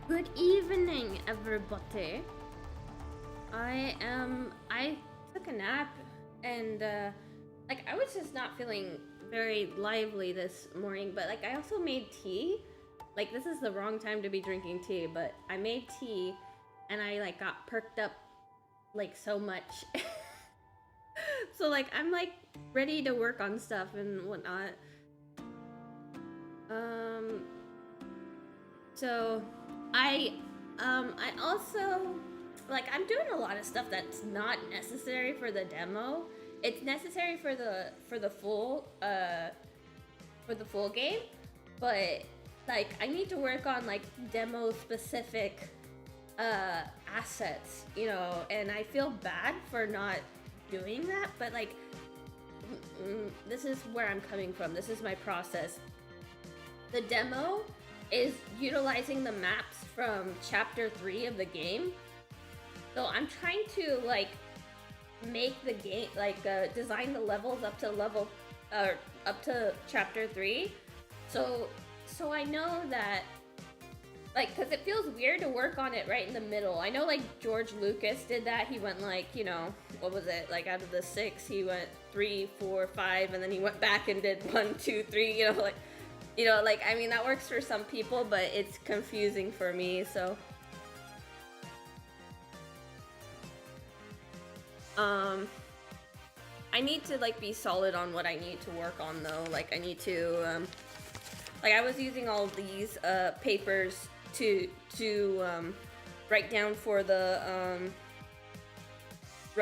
Good evening, everybody. I took a nap and, like, I was just not feeling very lively this morning, but, like, I also made tea. Like, this is the wrong time to be drinking tea, but I made tea and I, like, got perked up, like, so much. So, like, I'm, like, ready to work on stuff and whatnot. Um, so I also like I'm doing a lot of stuff that's not necessary for the demo. It's necessary for the full game, but like I need to work on like demo specific assets, you know, and I feel bad for not doing that, but like this is where I'm coming from. This is my process. The demo is utilizing the maps from chapter 3 of the game. So I'm trying to like make the game like design the levels up to up to chapter 3. So I know that like cuz it feels weird to work on it right in the middle. I know like George Lucas did that. He went like, you know, what was it? Like out of the 6, he went 3, 4, 5 and then he went back and did 1, 2, 3, you know, like like, I mean, that works for some people, but it's confusing for me, so. I need to, like, be solid on what I need to work on, though. Like, I need to, like, I was using all these, papers to write down for the, the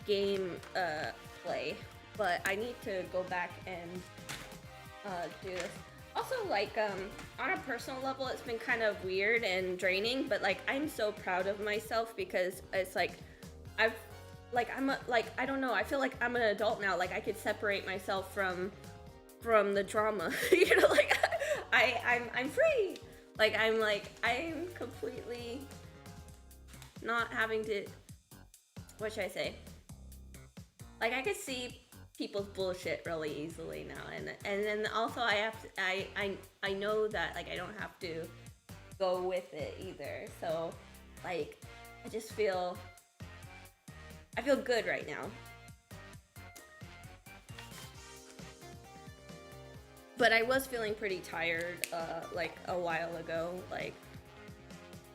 game, play. But I need to go back and do this. Also, like, on a personal level, it's been kind of weird and draining, but, like, I'm so proud of myself because it's, like, I don't know, I feel like I'm an adult now, like, I could separate myself from the drama, you know, like, I'm free! Like, I'm completely not having to, what should I say? Like, I could see people's bullshit really easily now, and then also I have to, I know that like I don't have to go with it either. So like I feel good right now. But I was feeling pretty tired like a while ago. Like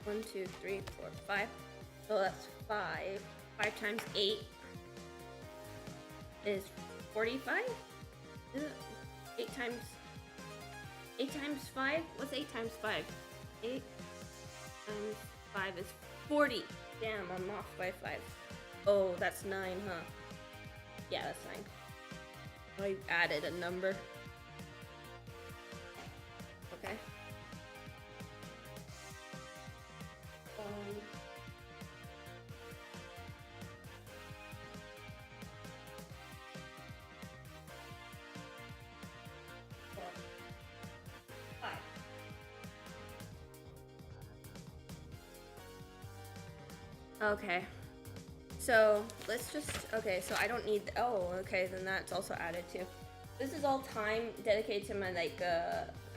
1, 2, 3, 4, 5. So that's 5. 5 times 8 is 45? Is it 8 times 5? What's 8 times 5? 8 times 5 is 40. Damn, I'm off by 5. Oh, that's 9, huh? Yeah, that's 9. I added a number. Okay. Okay. So let's just, okay, so I don't need, oh, okay, then that's also added too. This is all time dedicated to my like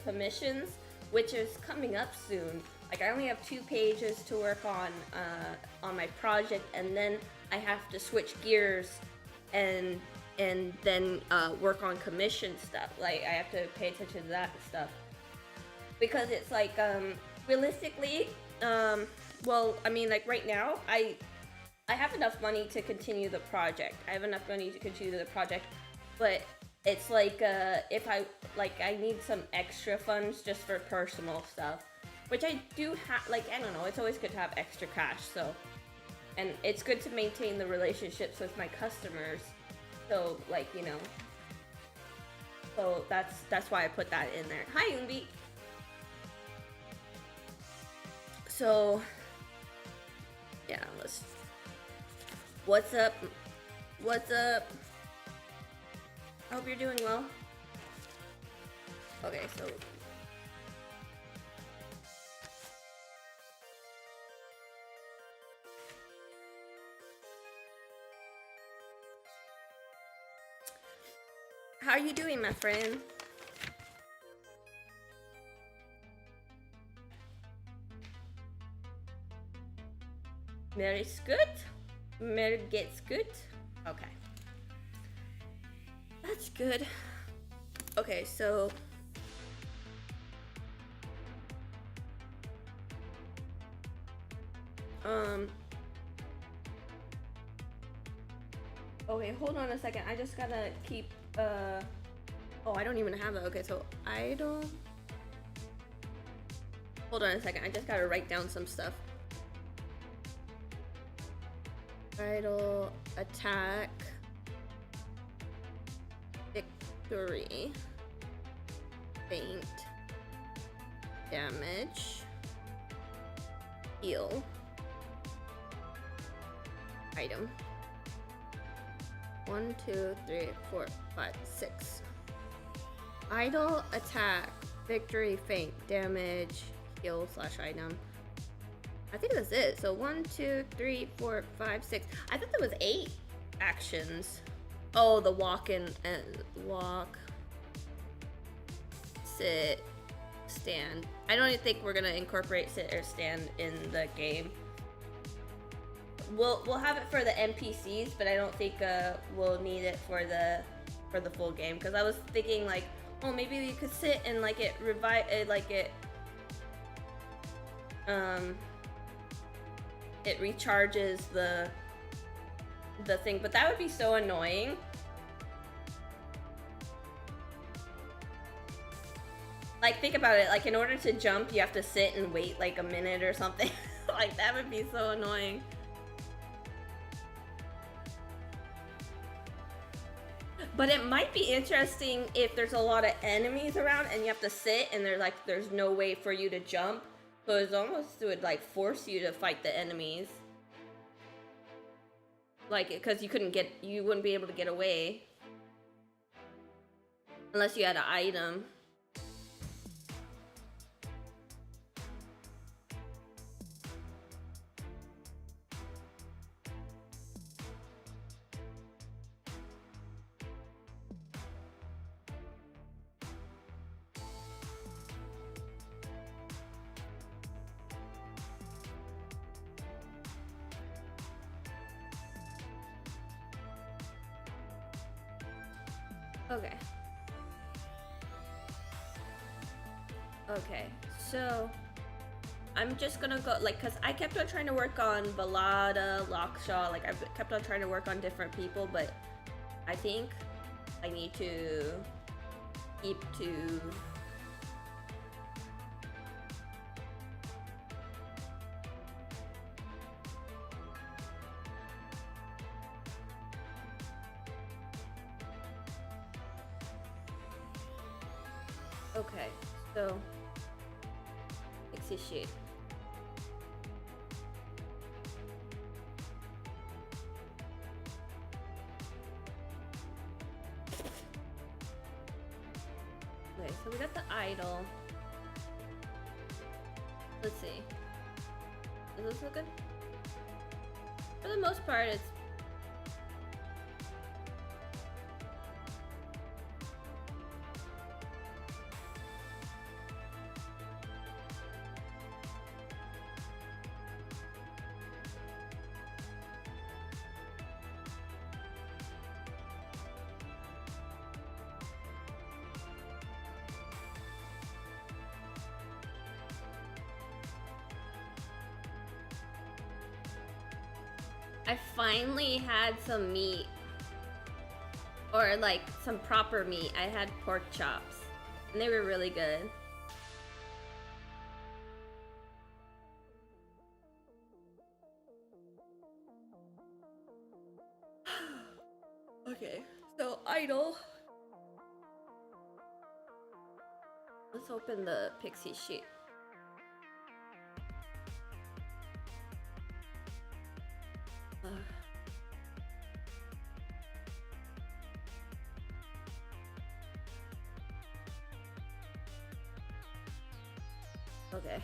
commissions, which is coming up soon. Like I only have 2 pages to work on my project, and then I have to switch gears and then work on commission stuff. Like I have to pay attention to that stuff because it's like realistically, well, I mean, like right now, I have enough money to continue the project. But it's like if I need some extra funds just for personal stuff, which I do have. Like I don't know, it's always good to have extra cash. So, and it's good to maintain the relationships with my customers. So like so that's why I put that in there. Hi, Umbi. So. Yeah, what's up? What's up? I hope you're doing well. Okay, so. How are you doing, my friend? Mir ist gut. Mir geht's gut. Okay. That's good. Okay, so okay, hold on a second. I just gotta keep oh, I don't even have it. Okay, so idle. Hold on a second. I just gotta write down some stuff. Idle, attack, victory, faint, damage, heal, item. 1, 2, 3, 4, 5, 6. Idle, attack, victory, faint, damage, heal / item. I think that's it. So 1, 2, 3, 4, 5, 6. I thought there was 8 actions. Oh, the walk and walk, sit, stand. I don't even think we're gonna incorporate sit or stand in the game. We'll have it for the NPCs, but I don't think we'll need it for the full game. Because I was thinking like, oh, maybe you could sit and like it revive it, like it recharges the thing, but that would be so annoying. Like, think about it, like in order to jump you have to sit and wait like a minute or something. Like, that would be so annoying. But it might be interesting if there's a lot of enemies around and you have to sit and there's no way for you to jump. So it would like force you to fight the enemies. Like, because you wouldn't be able to get away. Unless you had an item. Okay. Okay, so I'm just gonna go, like, cause I kept on trying to work on Balada, Lockshaw, like I kept on trying to work on different people, but I think I need to keep to okay, so Pixie sheet. Okay, so we got the idol. Let's see. Does this look good? For the most part, it's I finally had some meat. Or like some proper meat. I had pork chops. And they were really good. Okay, so idle. Let's open the Pixie sheet. Okay.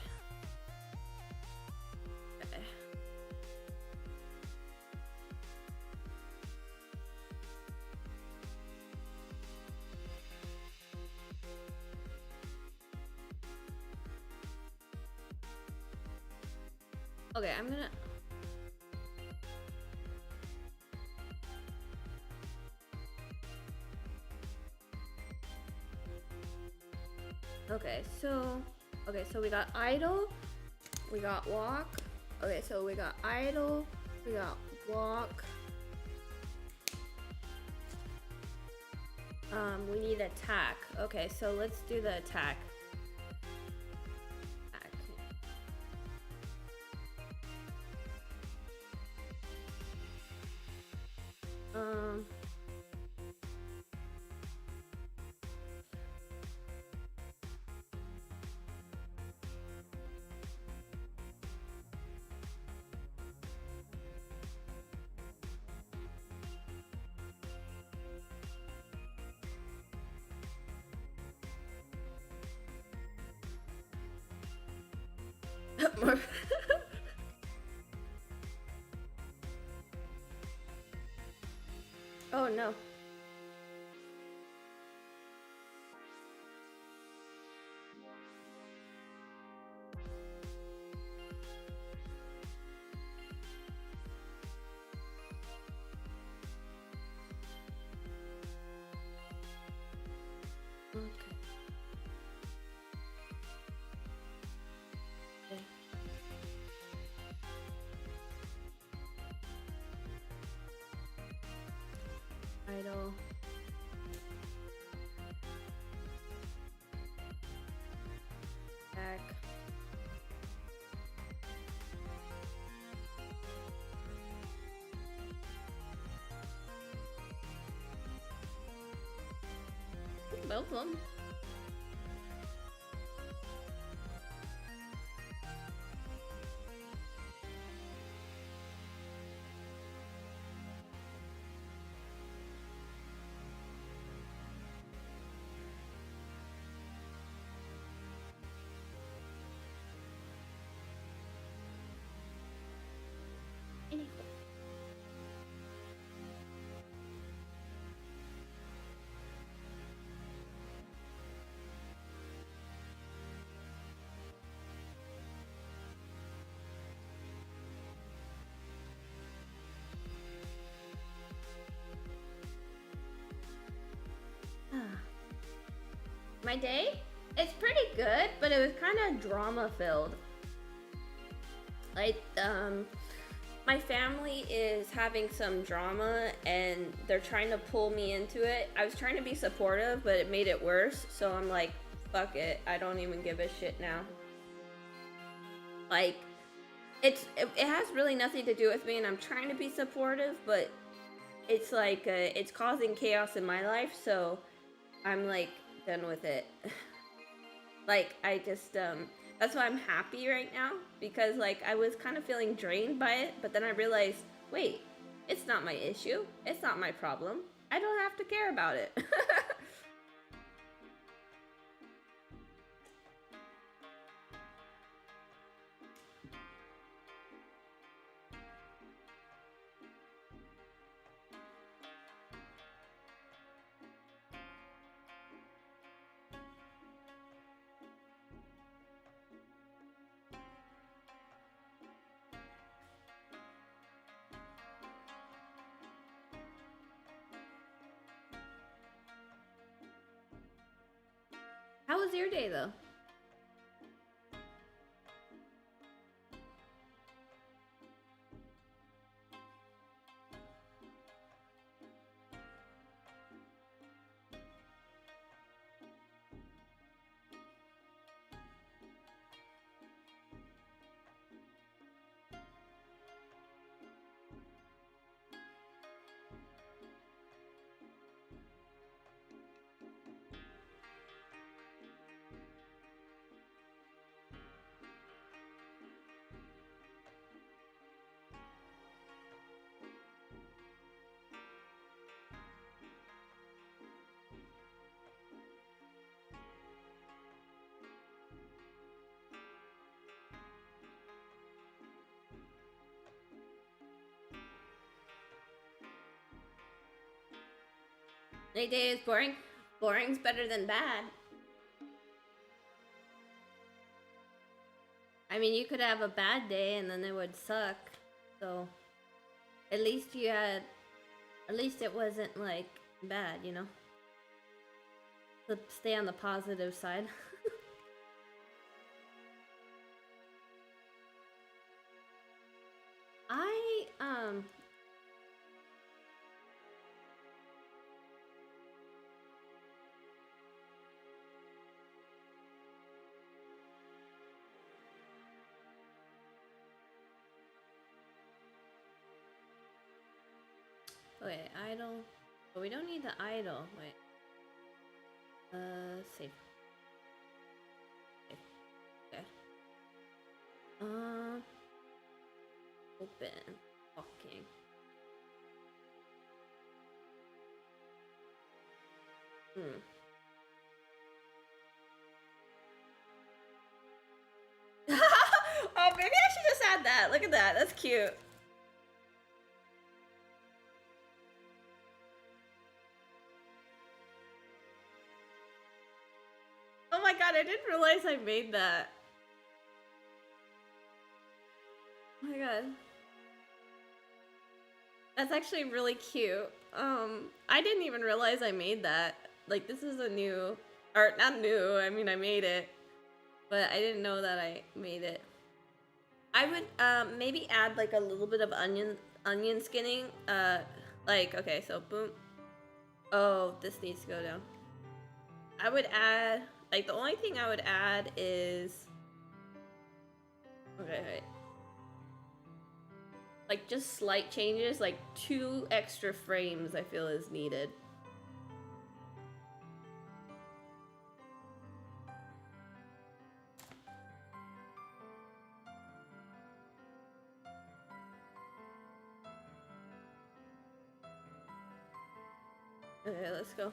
Okay. Okay, I'm gonna Okay, so we got idle, we got walk. Okay, so we got idle, we got walk. We need attack. Okay, so let's do the attack. Oh no. Okay. Idle. Attack. Both of them. My day? It's pretty good, but it was kind of drama filled. Like, my family is having some drama and they're trying to pull me into it. I was trying to be supportive, but it made it worse. So I'm like, fuck it. I don't even give a shit now. Like, it has really nothing to do with me, and I'm trying to be supportive, but it's like, it's causing chaos in my life, so I'm like done with it. Like, I just, that's why I'm happy right now, because like I was kind of feeling drained by it, but then I realized, wait, it's not my issue, it's not my problem, I don't have to care about it. How was your day though? My day is boring. Boring's better than bad. I mean, you could have a bad day and then it would suck. So, at least you had, at least it wasn't like bad, you know? To stay on the positive side. Wait, idle. But we don't need the idle. Wait. Save. Save. Okay. Open. Walking. Oh, maybe I should just add that. Look at that. That's cute. Oh my god, I didn't realize I made that. Oh my god. That's actually really cute. I didn't even realize I made that. Like, this is a new, or not new, I mean, I made it, but I didn't know that I made it. I would, maybe add, like, a little bit of onion skinning, like, okay, so boom. Oh, this needs to go down. I would add, like, the only thing I would add is, okay, wait. Like, just slight changes, like 2 extra frames I feel is needed. Okay, let's go.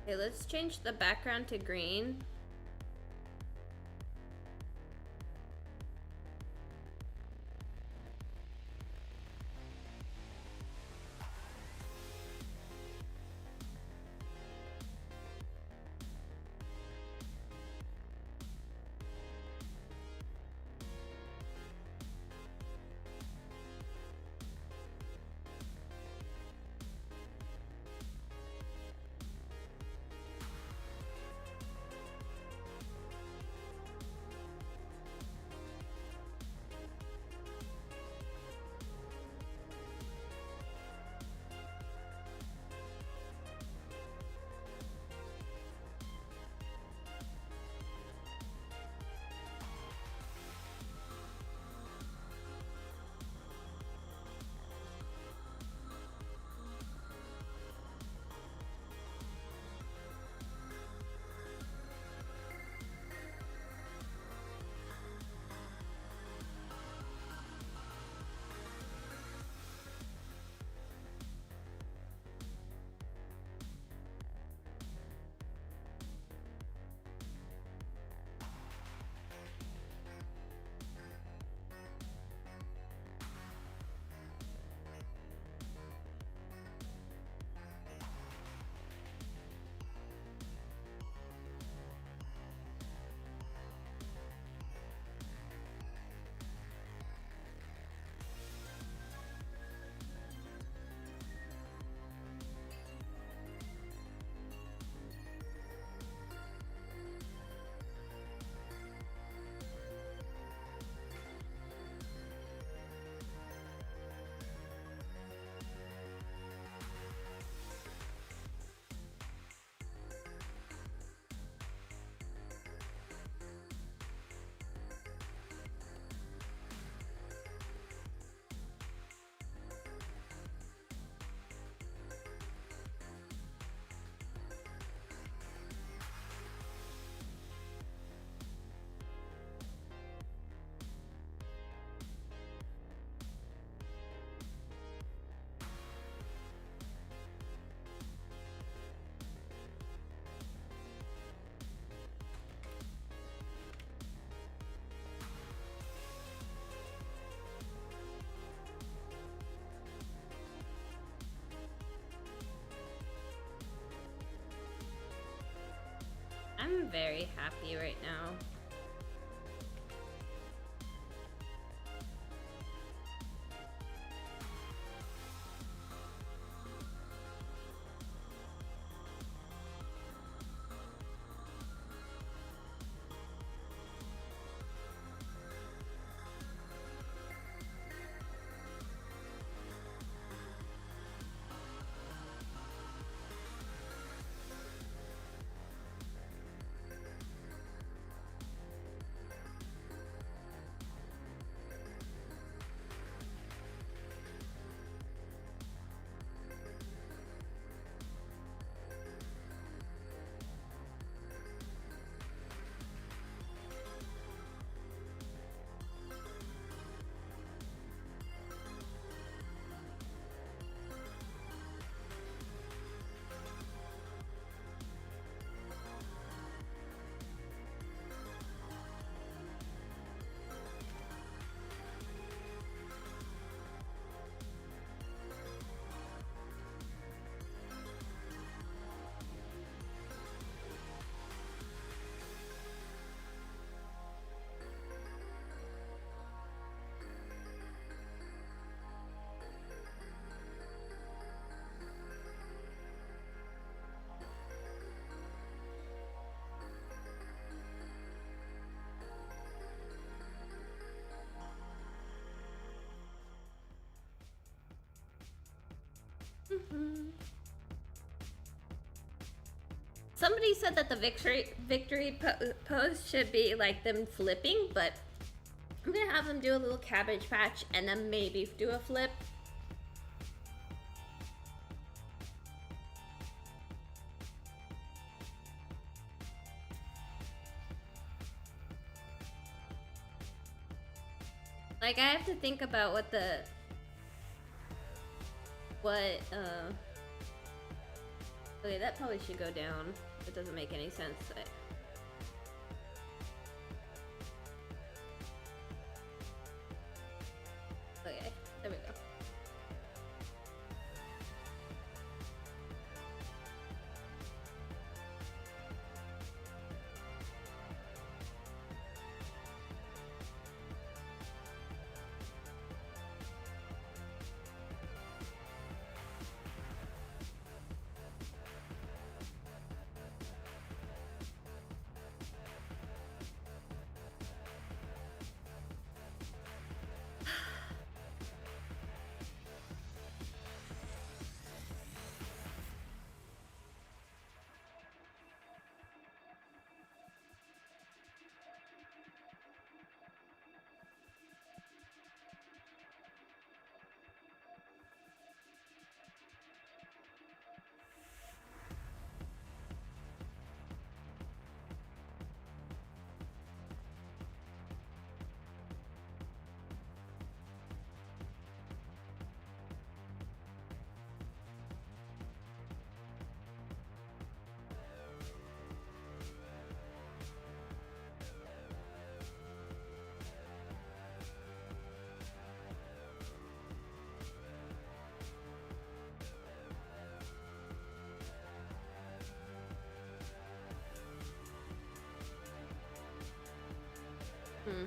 Okay, let's change the background to green. I'm very happy right now. Somebody said that the victory pose should be like them flipping, but I'm gonna have them do a little cabbage patch and then maybe do a flip. Like, I have to think about what Okay, that probably should go down. It doesn't make any sense. Okay, there we go. Hmm.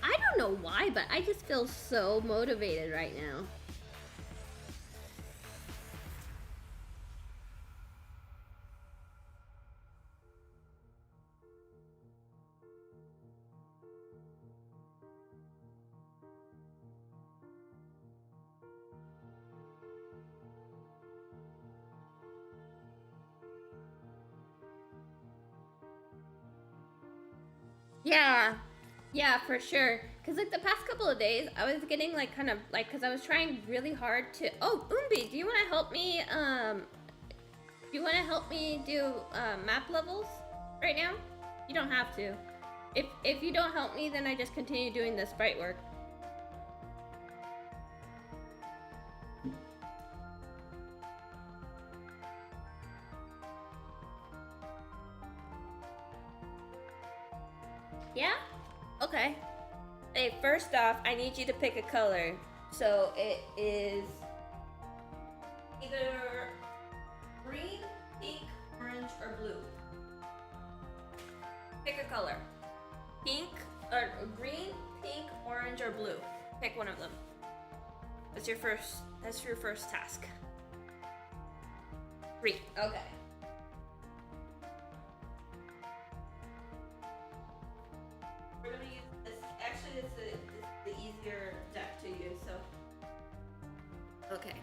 I don't know why, but I just feel so motivated right now. Yeah, yeah, for sure. Cause like the past couple of days, I was getting like kind of like, cause I was trying really hard to. Oh, Umbi, do you want to help me? Do you want to help me do map levels right now? You don't have to. If you don't help me, then I just continue doing the sprite work. Yeah? Okay. Hey, first off, I need you to pick a color. So it is either green, pink, orange, or blue. Pick a color. Pink, or green, pink, orange, or blue. Pick one of them. That's your first task. Green. Okay. We're gonna use this. Actually, it's the easier deck to use. So. Okay.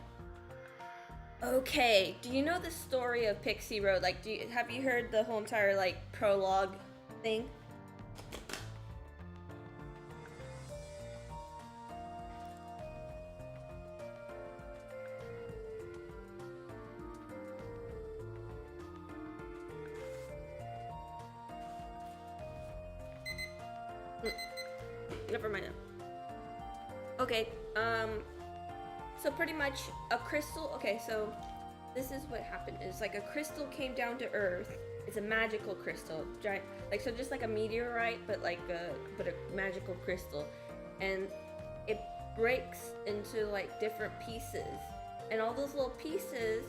Okay. Do you know the story of Pixie Road? Like, have you heard the whole entire like prologue thing? Never mind. Okay. So pretty much a crystal. Okay, so this is what happened. Is like a crystal came down to Earth. It's a magical crystal, giant, like so, just like a meteorite, but like a magical crystal, and it breaks into like different pieces, and all those little pieces,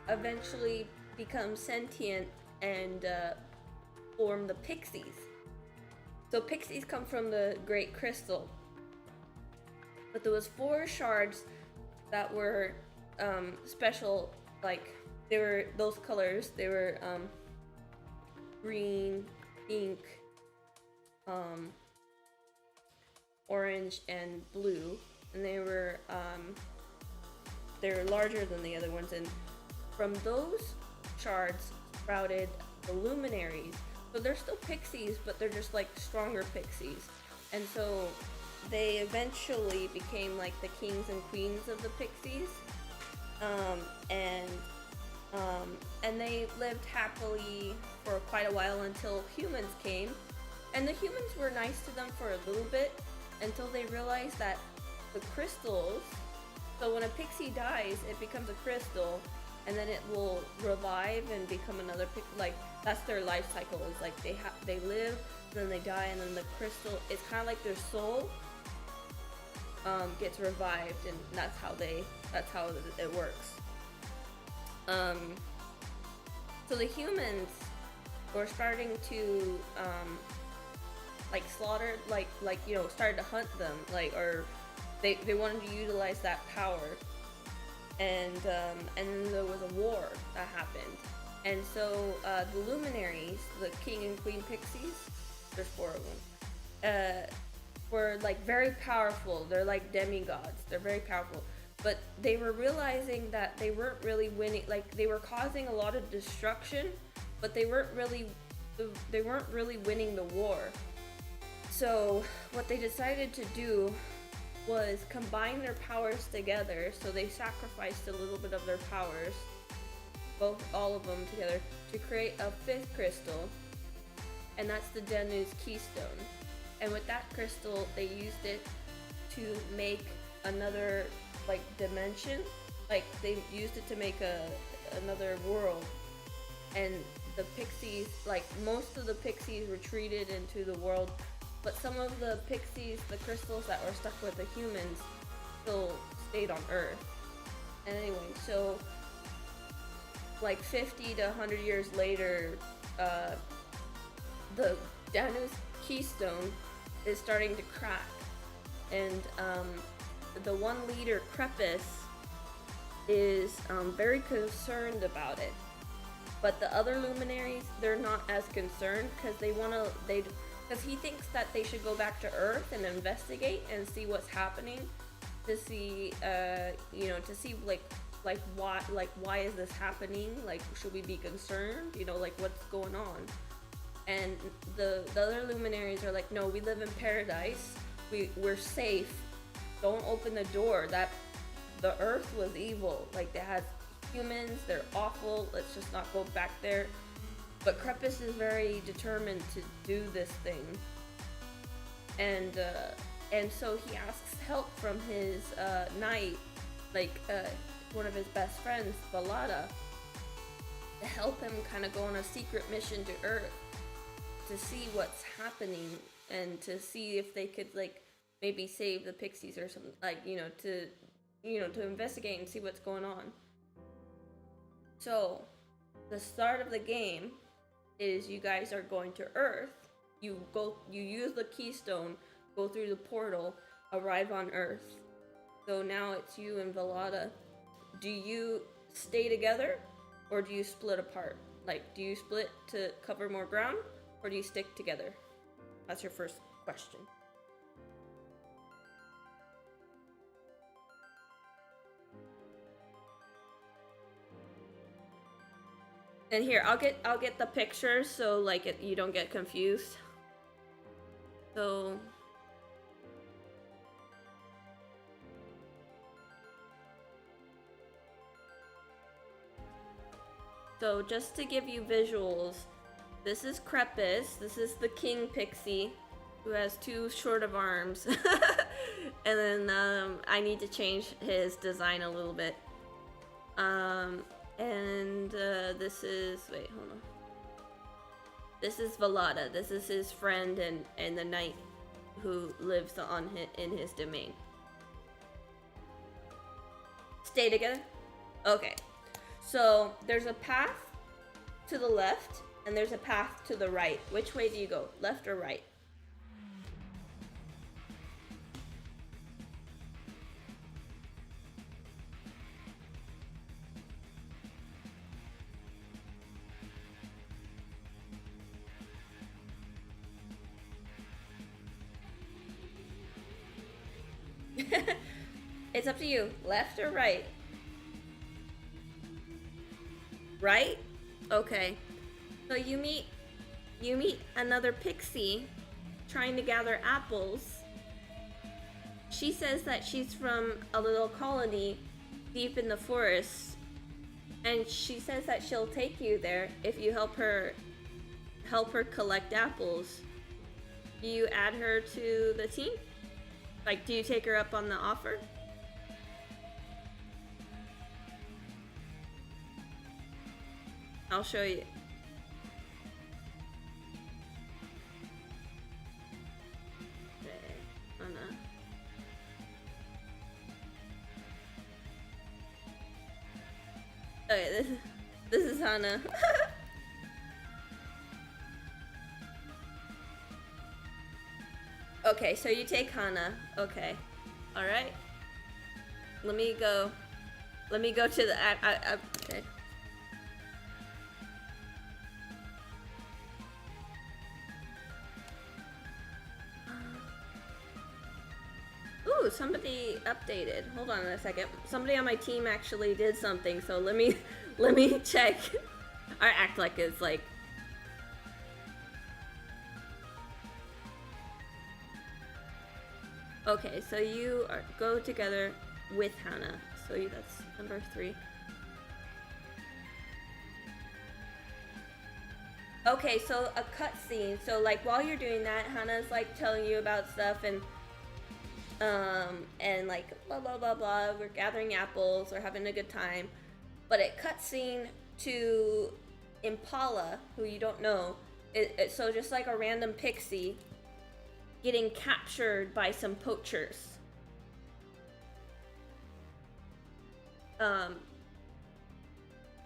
eventually become sentient and form the pixies. So pixies come from the Great Crystal, but there was 4 shards that were special, like they were those colors. They were green, pink, orange, and blue, and they were larger than the other ones. And from those shards sprouted the luminaries. So they're still pixies, but they're just like stronger pixies. And so they eventually became like the kings and queens of the pixies. And they lived happily for quite a while until humans came. And the humans were nice to them for a little bit until they realized that the crystals, so when a pixie dies, it becomes a crystal, and then it will revive and become another like that's their life cycle. Is like they live, then they die, and then the crystal, it's kind of like their soul gets revived, and that's how it works. So the humans were starting to like slaughter, like started to hunt them, like, or they wanted to utilize that power, and then there was a war that happened, and so the luminaries, the king and queen pixies, there's 4 of them, were like very powerful. They're like demigods. They're very powerful, but they were realizing that they weren't really winning. Like they were causing a lot of destruction, but they weren't really winning the war. So what they decided to do was combine their powers together. So they sacrificed a little bit of their powers, all of them together, to create a 5th crystal, and that's the Danu's keystone. And with that crystal, they used it to make another like dimension. Like they used it to make another world. And the pixies, like most of the pixies, retreated into the world, but some of the pixies, the crystals that were stuck with the humans, still stayed on Earth. And anyway, so like 50 to 100 years later, the Danu's keystone is starting to crack, and the one leader, Crepus, is very concerned about it. But the other luminaries, they're not as concerned, because because he thinks that they should go back to Earth and investigate and see what's happening, to see to see why is this happening? Like, should we be concerned? Like, what's going on? And the other luminaries are like, no, we live in paradise. We're safe. Don't open the door. That the Earth was evil. Like, they had humans. They're awful. Let's just not go back there. But Crepus is very determined to do this thing. And so he asks help from his knight, one of his best friends, Balada, to help him kind of go on a secret mission to Earth to see what's happening, and to see if they could maybe save the pixies or something, to investigate and see what's going on. So the start of the game is you guys are going to Earth. You use the keystone, go through the portal, arrive on Earth. So now it's you and Velada. Do you stay together, or do you split apart? Do you split to cover more ground, or do you stick together? That's your first question. And here, I'll get the pictures so you don't get confused. So just to give you visuals, this is Crepus. This is the king pixie, who has 2 short of arms. And then I need to change his design a little bit. This is, wait, hold on. This is Velada. This is his friend and the knight who lives in his domain. Stay together? Okay. So there's a path to the left and there's a path to the right. Which way do you go? Left or right? It's up to you. Left or right? Right? Okay. So you meet another pixie trying to gather apples. She says that she's from a little colony deep in the forest, and she says that she'll take you there if you help her collect apples. Do you add her to the team? Like, do you take her up on the offer? I'll show you. Okay, Hana. Okay, this is Hana. Okay, so you take Hana. Okay, all right. Let me go to the. Okay. Ooh, somebody updated. Hold on a second. Somebody on my team actually did something. So let me check. Or act like it's like. Okay, so you go together with Hana. So that's number 3. Okay, so a cutscene. So like while you're doing that, Hana's like telling you about stuff and like blah blah blah blah. We're gathering apples. We're having a good time. But it cutscene to Impala, who you don't know. So just like a random pixie getting captured by some poachers.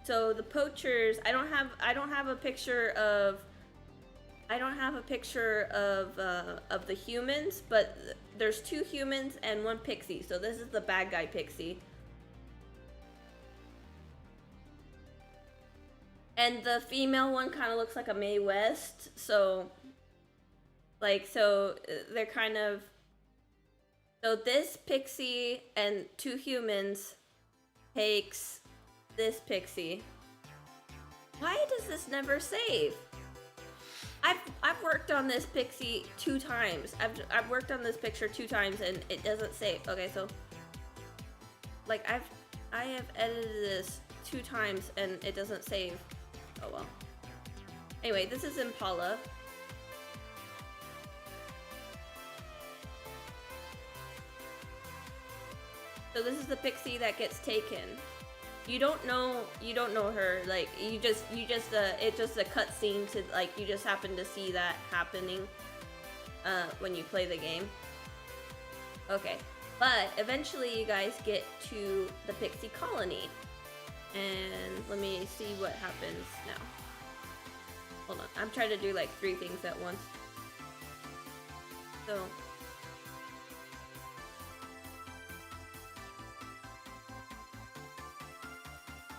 So the poachers, I don't have a picture of the humans, but there's 2 humans and 1 pixie. So this is the bad guy pixie. And the female one kind of looks like a Mae West, so they're kind of. So this pixie and 2 humans takes this pixie. Why does this never save? I've worked on this pixie 2 times. I've worked on this picture 2 times and it doesn't save. Okay, so like I have edited this 2 times and it doesn't save. Oh well. Anyway, this is Impala. So this is the pixie that gets taken. You don't know her. Like it's just a cutscene to like you just happen to see that happening when you play the game. Okay, but eventually you guys get to the pixie colony, and let me see what happens now. Hold on, I'm trying to do like 3 things at once.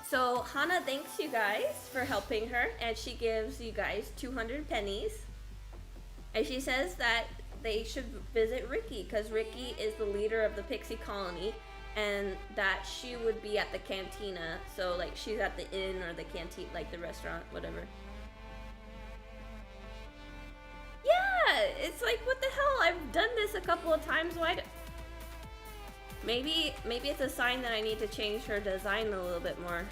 So Hana thanks you guys for helping her, and she gives you guys 200 pennies. And she says that they should visit Ricky, because Ricky is the leader of the pixie colony, and that she would be at the cantina. So like she's at the inn or the canteen, like the restaurant, whatever. Yeah, it's like, what the hell? I've done this a couple of times. Maybe it's a sign that I need to change her design a little bit more.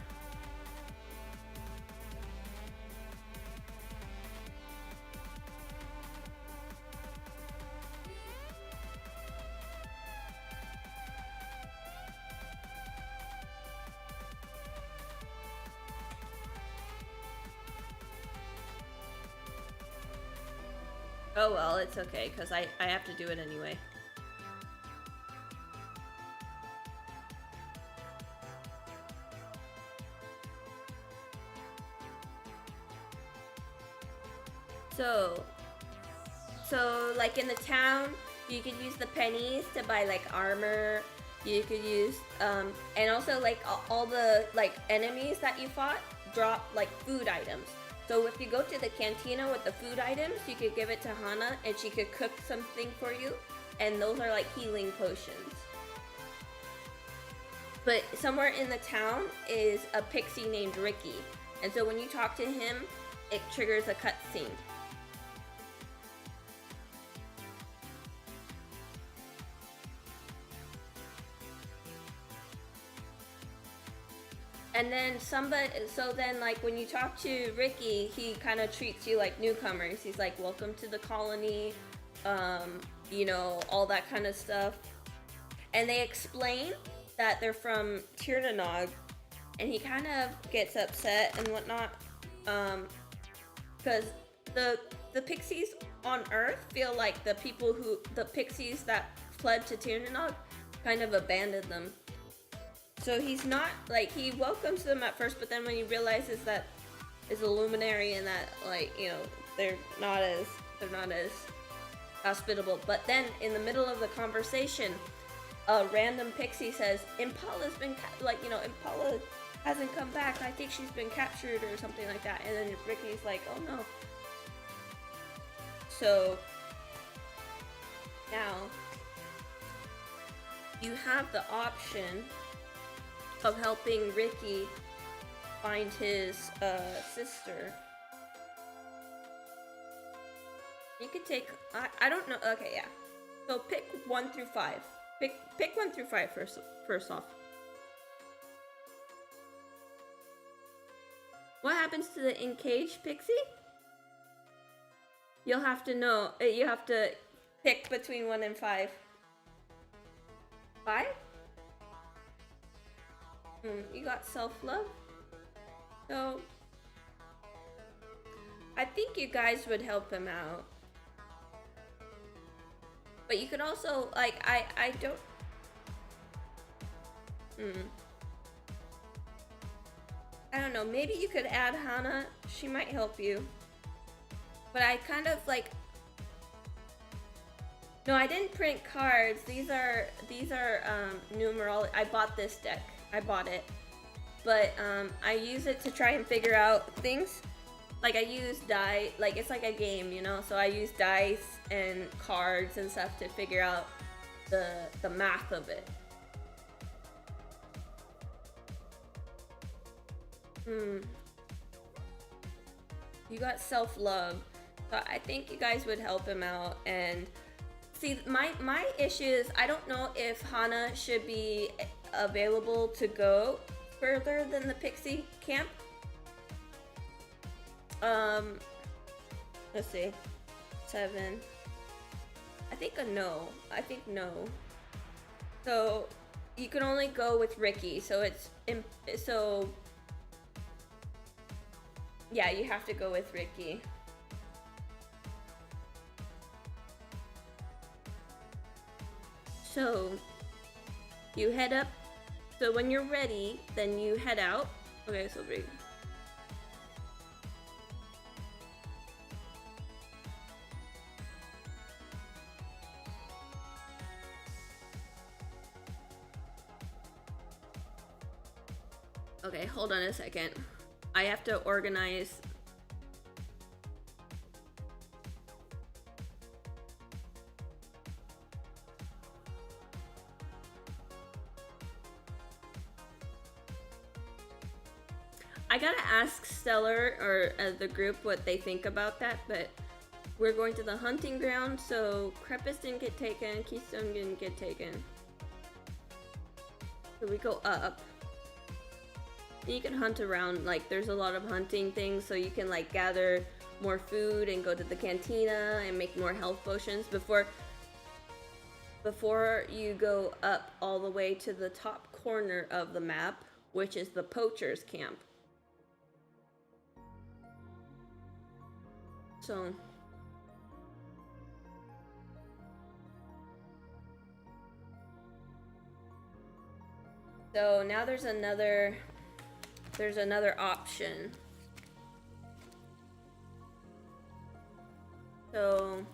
Oh well, it's okay, because I have to do it anyway. So, like in the town, you could use the pennies to buy like armor. You could use, and also like all the like enemies that you fought drop like food items. So if you go to the cantina with the food items, you could give it to Hana and she could cook something for you. And those are like healing potions. But somewhere in the town is a pixie named Ricky. And so when you talk to him, it triggers a cutscene. And then so then like when you talk to Ricky, he kind of treats you like newcomers. He's like, welcome to the colony, you know, all that kind of stuff. And they explain that they're from Tirnanog, and he kind of gets upset and whatnot, because the pixies on Earth feel like the pixies that fled to Tirnanog kind of abandoned them. So he's not like, he welcomes them at first, but then when he realizes that is a luminary and that, like, you know, they're not as hospitable. But then in the middle of the conversation, a random pixie says, Impala's been like, you know, Impala hasn't come back. I think she's been captured or something like that. And then Ricky's like, oh no. So now you have the option of helping Ricky find his sister. You could take, I don't know, okay, yeah. So pick 1 through 5. Pick 1 through 5 first off. What happens to the in-cage pixie? You'll have to know, you have to pick between 1 and 5. 5? You got self-love? So, I think you guys would help him out. But you could also, like, I don't... I don't know, maybe you could add Hana. She might help you. But I kind of, like... No, I didn't print cards. These are numerology. I bought this deck. I bought it. But, I use it to try and figure out things. Like, I use die, like, it's like a game, you know? So I use dice and cards and stuff to figure out the math of it. You got self-love. So I think you guys would help him out. And see, my issue is I don't know if Hana should be available to go further than the Pixie camp. Let's see. 7. I think a no. I think no. So you can only go with Ricky. So yeah, you have to go with Ricky. So you head up. So when you're ready, then you head out. Okay, so Ricky. Okay, hold on a second. I have to organize. I gotta ask Stellar or the group what they think about that, but we're going to the hunting ground, so Crepus didn't get taken, Keystone didn't get taken. So we go up. You can hunt around, like there's a lot of hunting things, so you can like gather more food and go to the cantina and make more health potions before you go up all the way to the top corner of the map, which is the poacher's camp. So So now there's another option. So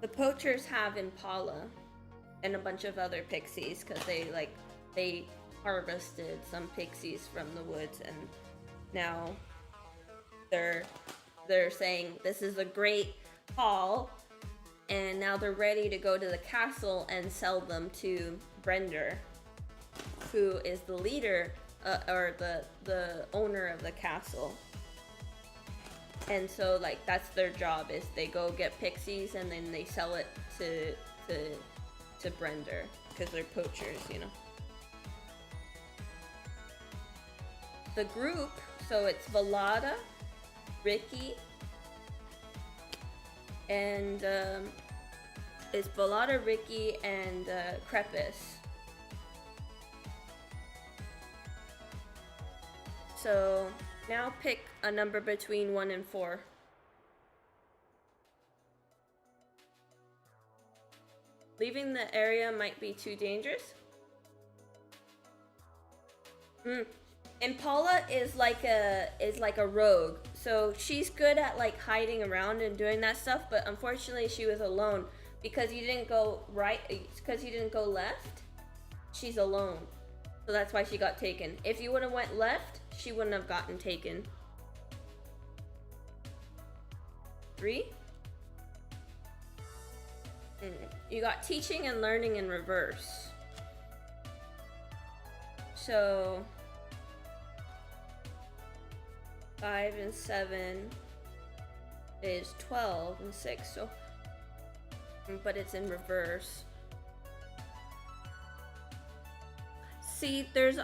the poachers have Impala and a bunch of other pixies because they harvested some pixies from the woods, and now they're saying this is a great haul, and now they're ready to go to the castle and sell them to Brender, who is the leader or the owner of the castle. And so like that's their job, is they go get pixies and then they sell it to Brender because they're poachers, you know. The group, so it's Velada, Ricky, and it's Velada, Ricky, and Crepus. So now pick a number between 1 and 4. Leaving the area might be too dangerous. Impala is like a rogue, so she's good at like hiding around and doing that stuff. But unfortunately, she was alone because you didn't go right, because you didn't go left. She's alone, so that's why she got taken. If you would have went left, she wouldn't have gotten taken. 3. You got teaching and learning in reverse. So 5 and 7 is 12 and 6. So, but it's in reverse. See, there's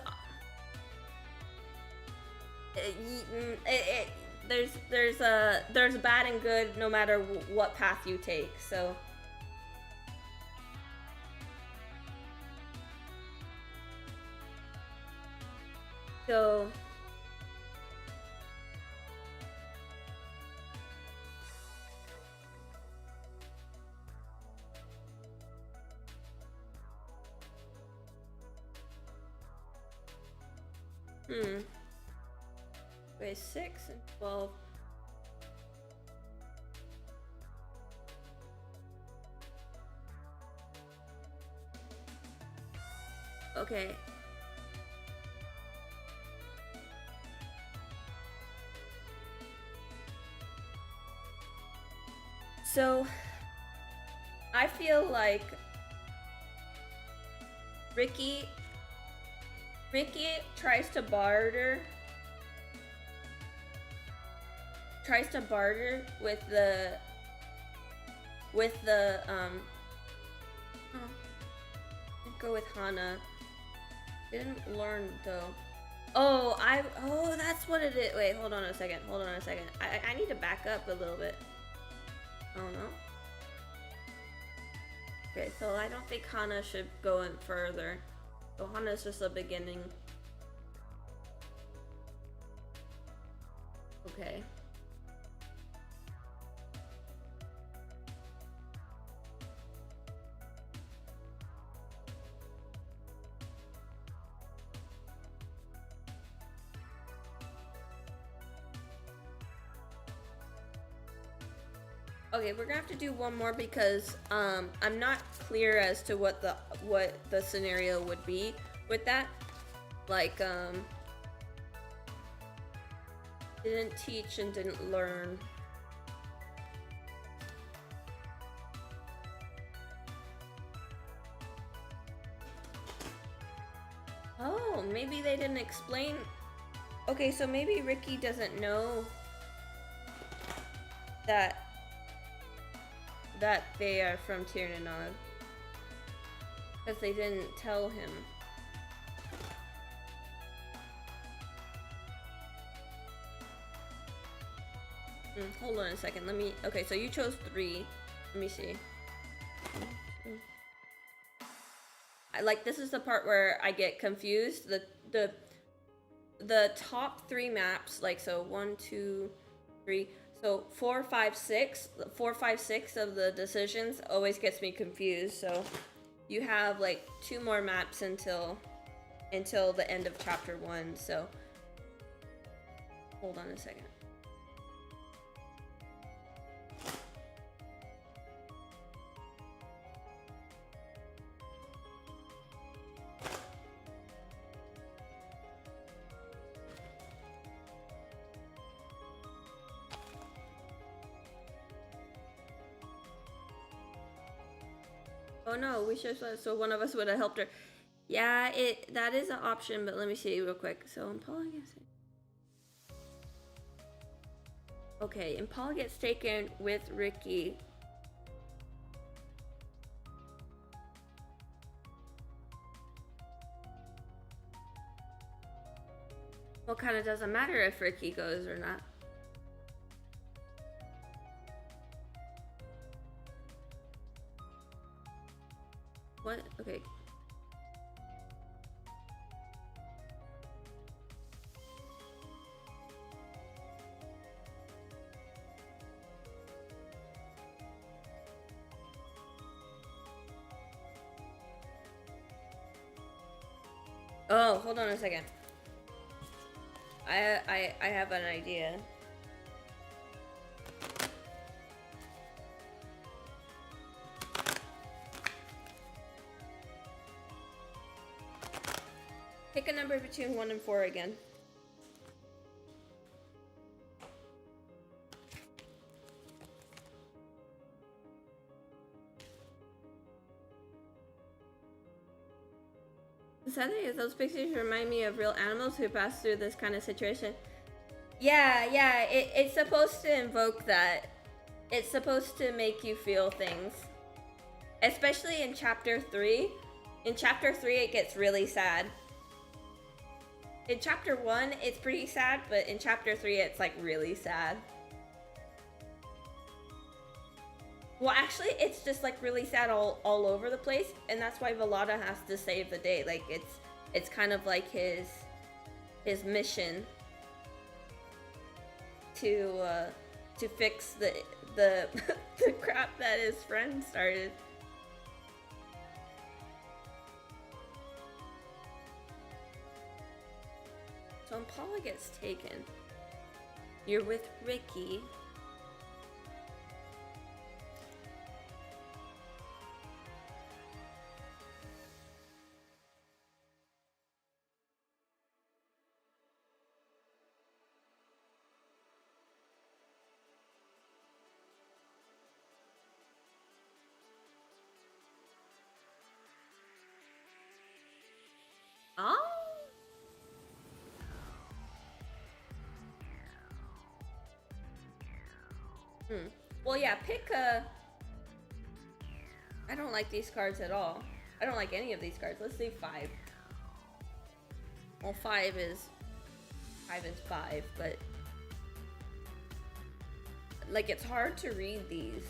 bad and good no matter what path you take. So wait, 6 and 12. Okay. So I feel like Ricky tries to barter with the go with Hana. Didn't learn though. Oh, that's what it is. Wait, hold on a second. I need to back up a little bit. Oh no. Okay, so I don't think Hana should go in further. So Hana's just a beginning. Okay. Okay, we're gonna have to do one more because I'm not clear as to what the scenario would be with that. Like didn't teach and didn't learn. Oh, maybe they didn't explain. Okay, so maybe Ricky doesn't know that they are from Tirnanod because they didn't tell him. Hold on a second. Okay, so you chose 3. Let me see. This is the part where I get confused. The top 3 maps, like, so 1, 2, 3. So 4, 5, 6 of the decisions always gets me confused. So you have like 2 more maps until until the end of chapter 1, so hold on a second. Oh no, we should have, so one of us would have helped her. Yeah, that is an option, but let me see real quick. So Impala gets it. Okay, Impala gets taken with Ricky. Well, kind of doesn't matter if Ricky goes or not. What? Okay. Oh, hold on a second. I have an idea. Pick a number between 1 and 4 again. The sad thing is those pictures remind me of real animals who pass through this kind of situation. Yeah, it's supposed to invoke that. It's supposed to make you feel things. Especially in chapter 3. In chapter 3 it gets really sad. In chapter 1 it's pretty sad, but in chapter 3 it's like really sad. Well, actually, it's just like really sad all over the place, and that's why Velada has to save the day. Like it's kind of like his mission to fix the the crap that his friend started. So Impala gets taken. You're with Ricky. Oh. Well, yeah, pick a... I don't like these cards at all. I don't like any of these cards. Let's see 5. Well, 5 is 5, but... like, it's hard to read these.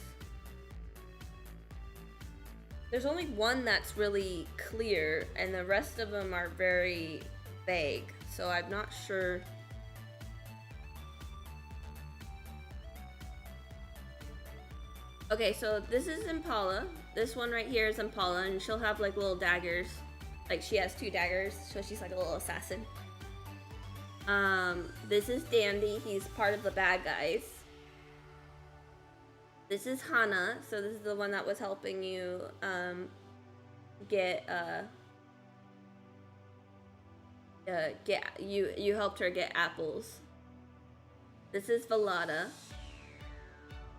There's only one that's really clear, and the rest of them are very vague. So I'm not sure... Okay, so this is Impala. This one right here is Impala, and she'll have like little daggers. Like she has 2 daggers, so she's like a little assassin. This is Dandy. He's part of the bad guys. This is Hana. So this is the one that was helping you you helped her get apples. This is Velada.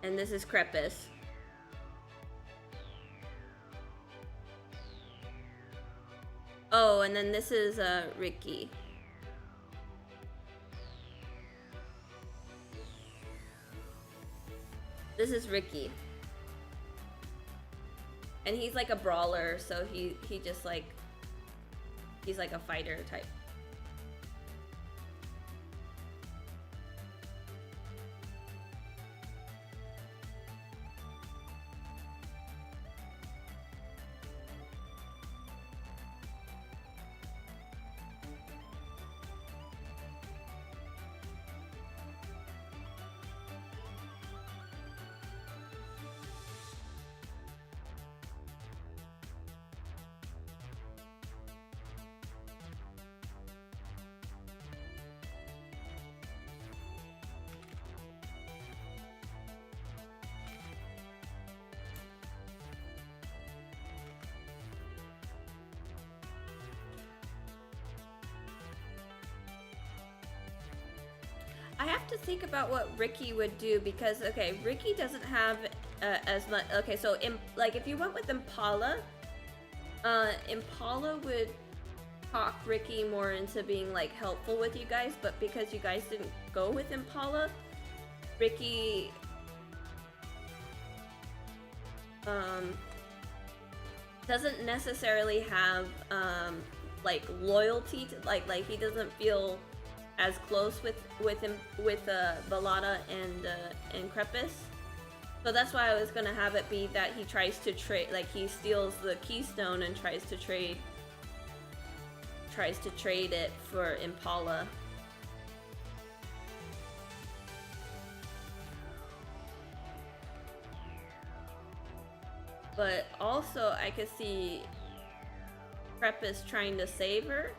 And this is Crepus. Oh, and then this is Ricky. This is Ricky. And he's like a brawler, so he just like... he's like a fighter type. to think about what Ricky would do because, okay, Ricky doesn't have as much. Okay, so like if you went with Impala, Impala would talk Ricky more into being like helpful with you guys, but because you guys didn't go with Impala, Ricky doesn't necessarily have like loyalty to like he doesn't feel as close with Balada and Crepus. So that's why I was gonna have it be that he tries to trade, like he steals the keystone and tries to trade it for Impala. But also I could see Crepus trying to save her.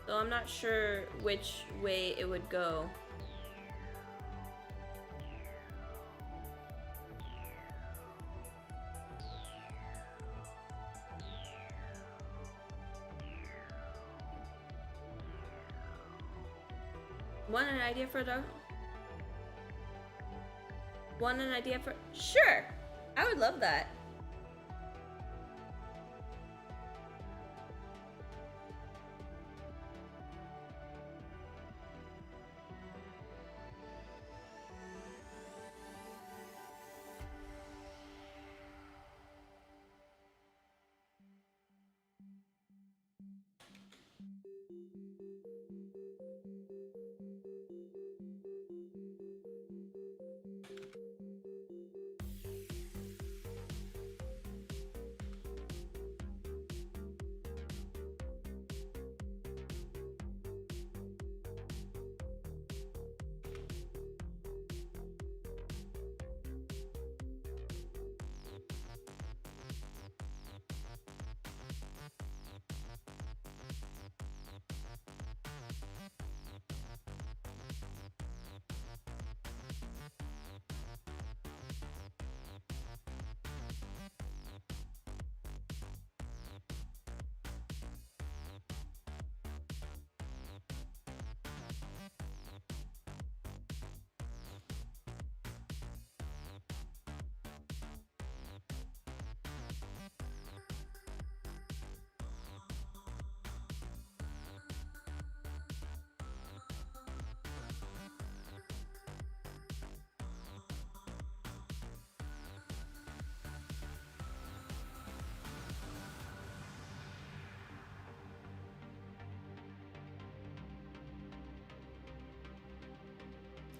So I'm not sure which way it would go. Want an idea for the... Want an idea for... Sure! I would love that.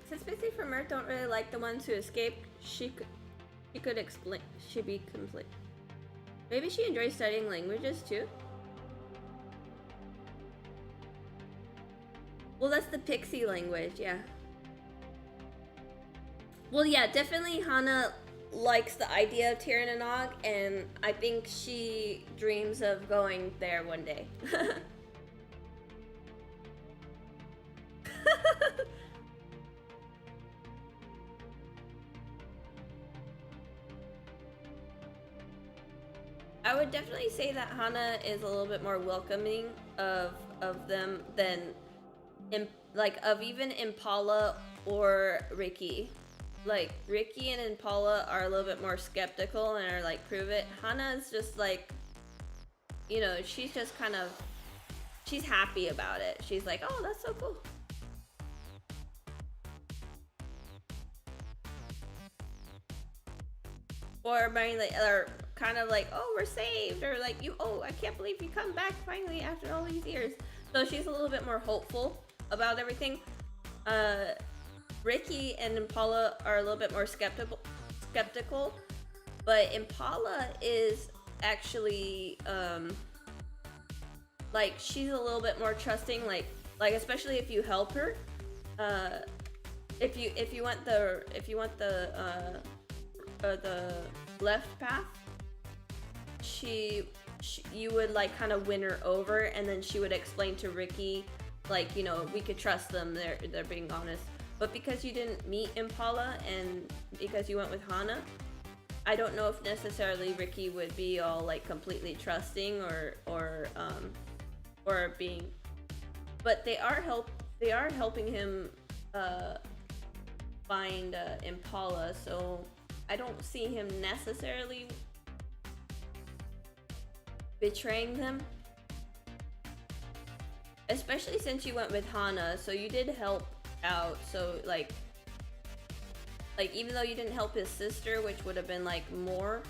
Since Pixie from Earth don't really like the ones who escaped, she could explain. She'd be complete. Maybe she enjoys studying languages too. Well, that's the Pixie language, yeah. Well, yeah, definitely Hana likes the idea of Tirananog, and I think she dreams of going there one day. I would definitely say that Hana is a little bit more welcoming of them than of even Impala or Ricky. Like Ricky and Impala are a little bit more skeptical and are like, prove it. Hana is just like, you know, she's just kind of, she's happy about it. She's like, oh, that's so cool. Or kind of like, oh, we're saved, or like, oh, I can't believe you come back finally after all these years. So she's a little bit more hopeful about everything. Ricky and Impala are a little bit more skeptical, but Impala is actually like, she's a little bit more trusting, like especially if you help her. If you want the left path, you would like kind of win her over, and then she would explain to Ricky, like, you know, we could trust them, they're being honest. But because you didn't meet Impala and because you went with Hana, I don't know if necessarily Ricky would be all like completely trusting or being, but they are they are helping him find Impala, so I don't see him necessarily betraying them. Especially since you went with Hana, so you did help out, so like even though you didn't help his sister, which would have been like more,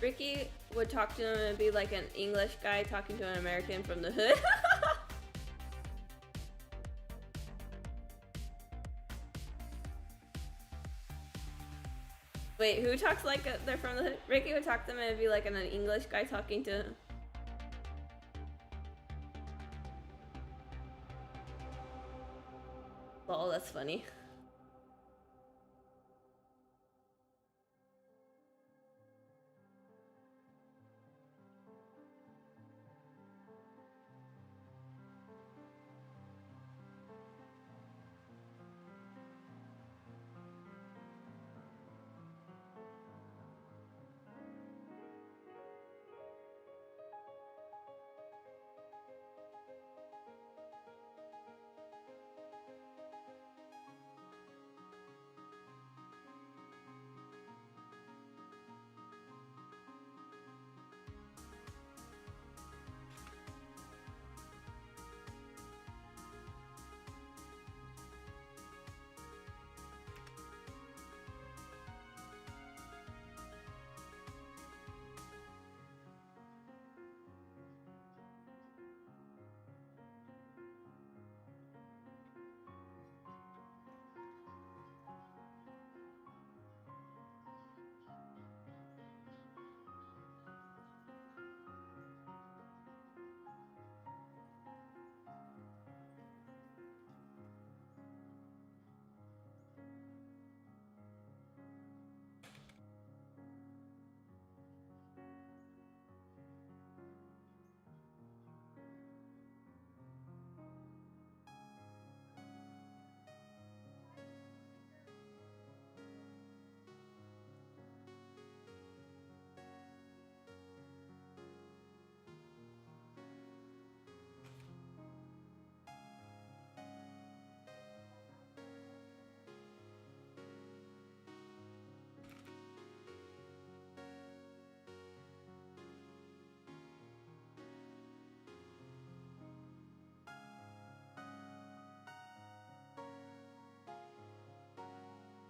Ricky would talk to him and be like an English guy talking to an American from the hood. Wait, who talks like they're from the hood? Ricky would talk to them and be like an English guy talking to him. Oh, that's funny.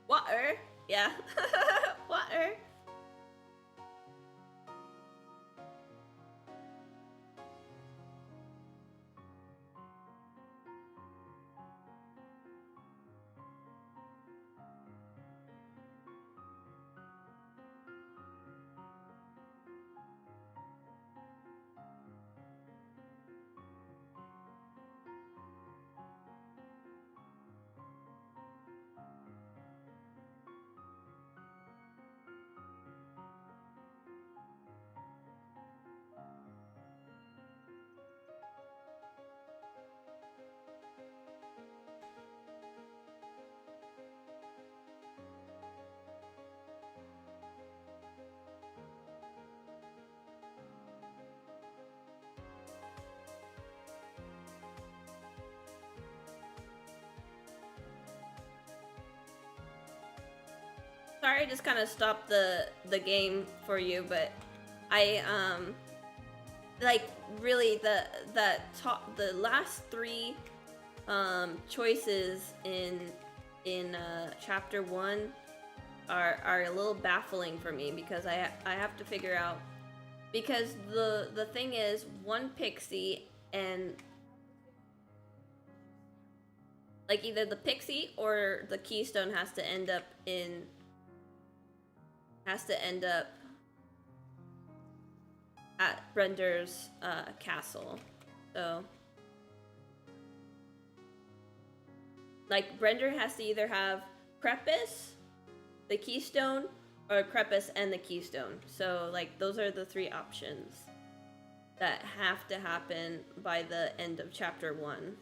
Water? Yeah. Water. Sorry, I just kind of stopped the game for you, but I like really the last three choices in chapter 1 are a little baffling for me because I have to figure out, because the thing is, one Pixie and like either the Pixie or the Keystone has to end up at Brender's castle. So like Brender has to either have Crepus, the Keystone, or Crepus and the Keystone. So like those are the three options that have to happen by the end of chapter 1.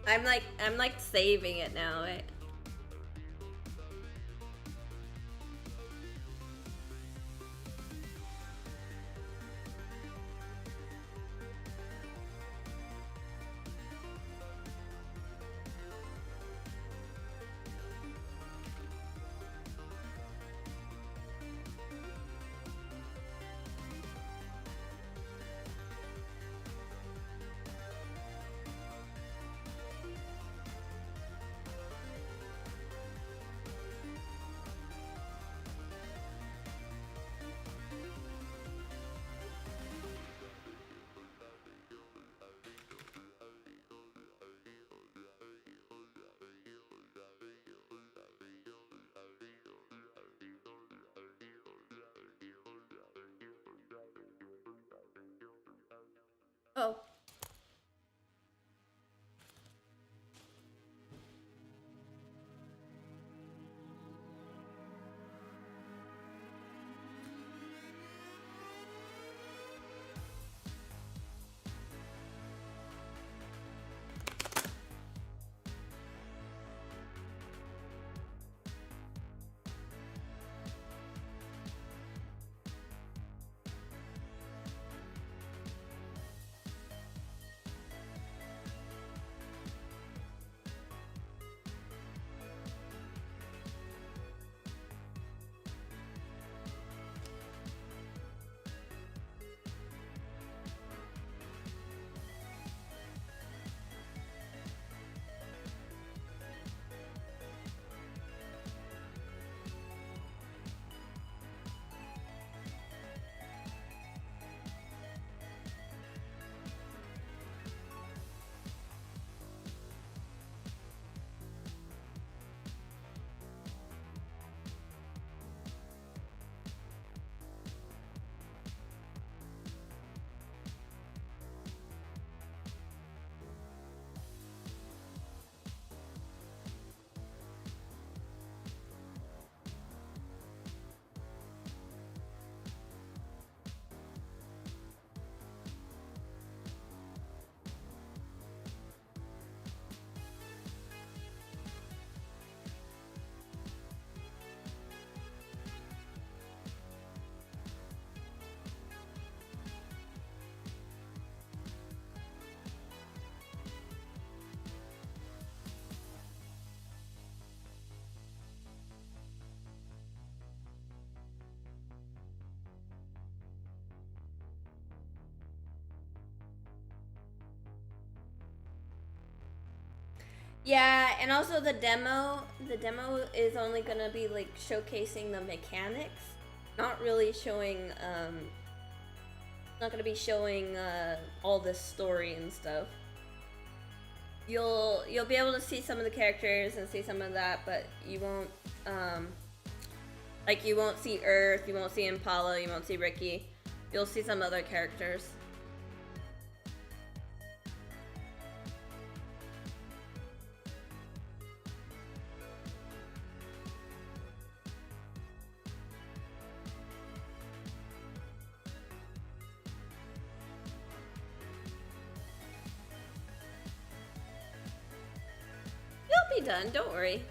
I'm like saving it now. Oh. Yeah, and also the demo is only gonna be like showcasing the mechanics, not really showing not gonna be showing all this story and stuff. You'll be able to see some of the characters and see some of that, but you won't like you won't see Earth, you won't see Impala, you won't see Ricky. You'll see some other characters. You'll be done, don't worry.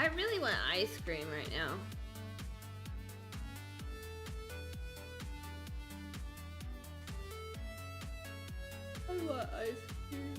I really want ice cream right now. I want ice cream.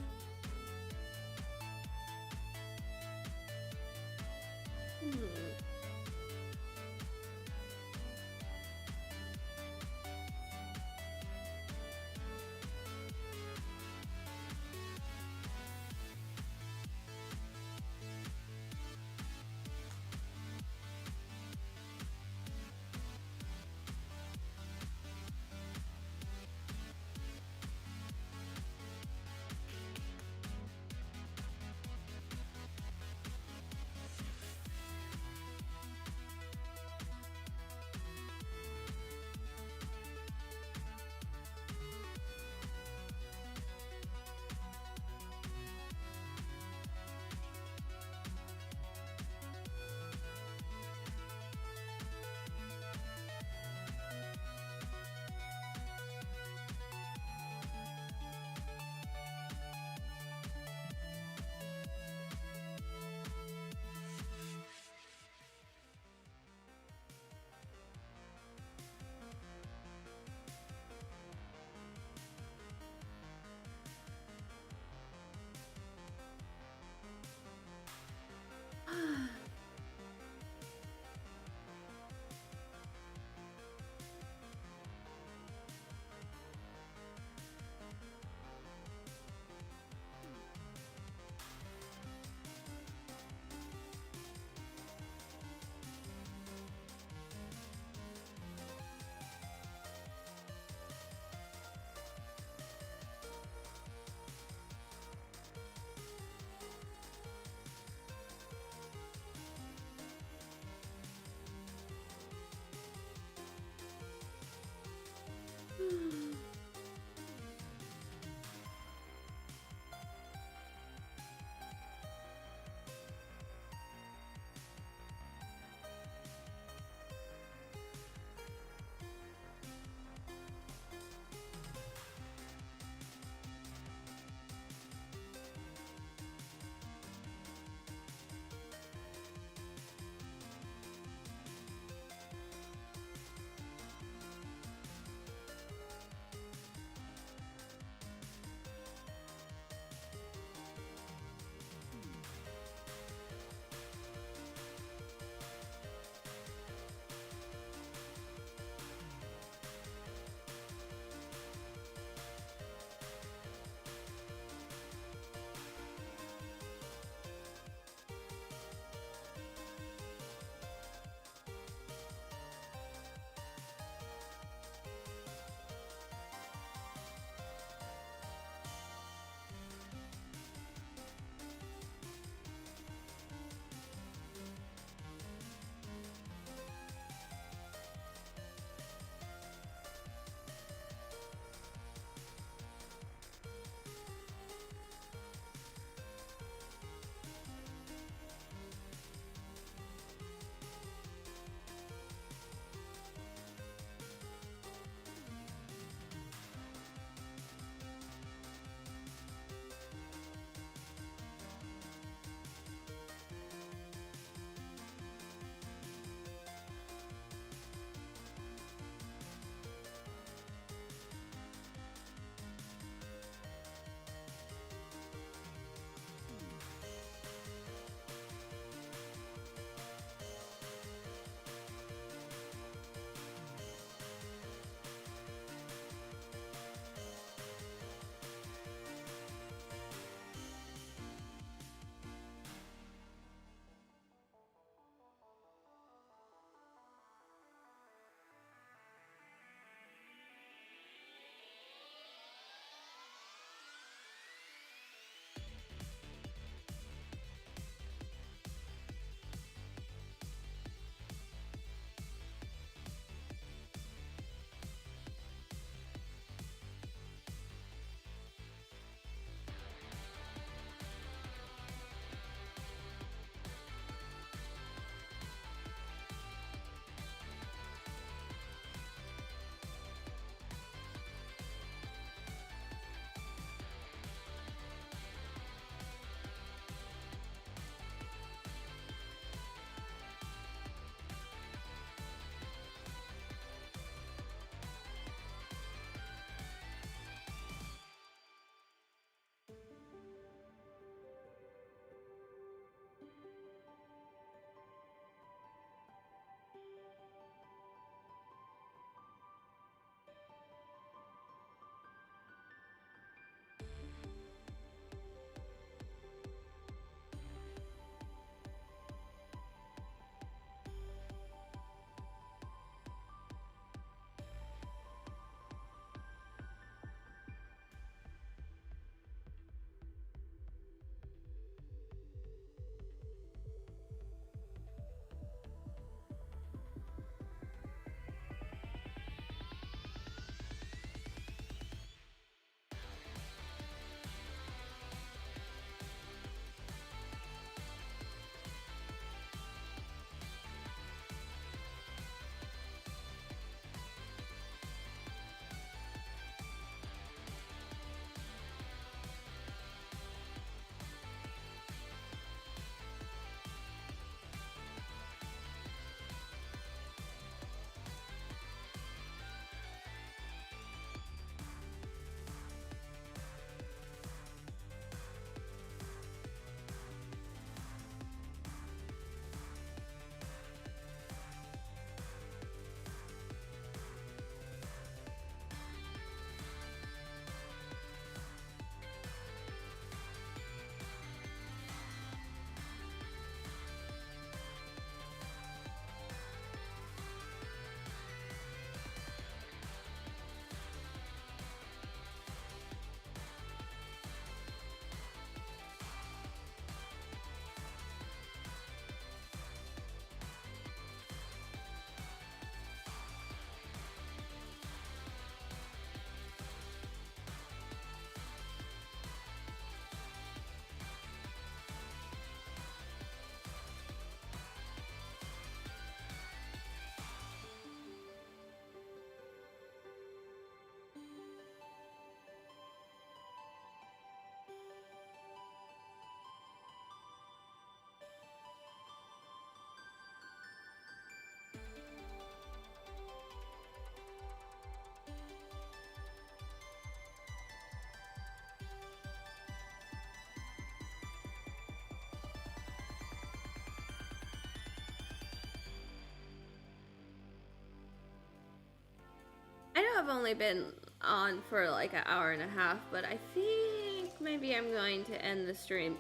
have only been on for like an hour and a half, but I think maybe I'm going to end the stream.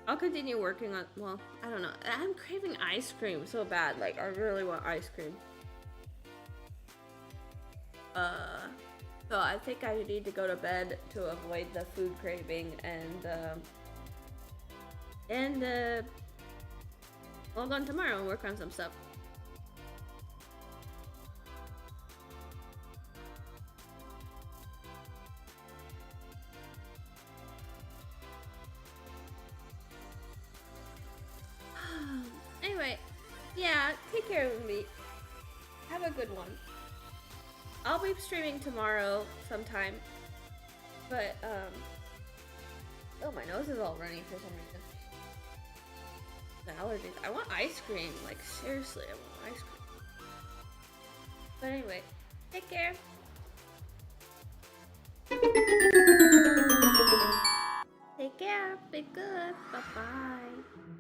I'll continue working on, well, I don't know. I'm craving ice cream so bad. Like, I really want ice cream. So I think I need to go to bed to avoid the food craving and log on tomorrow and work on some stuff. Anyway, yeah, take care of me. Have a good one. I'll be streaming tomorrow sometime. But, oh, my nose is all runny for some reason. The allergies. I want ice cream. Like, seriously, I want ice cream. But anyway, take care. Take care. Be good. Bye-bye.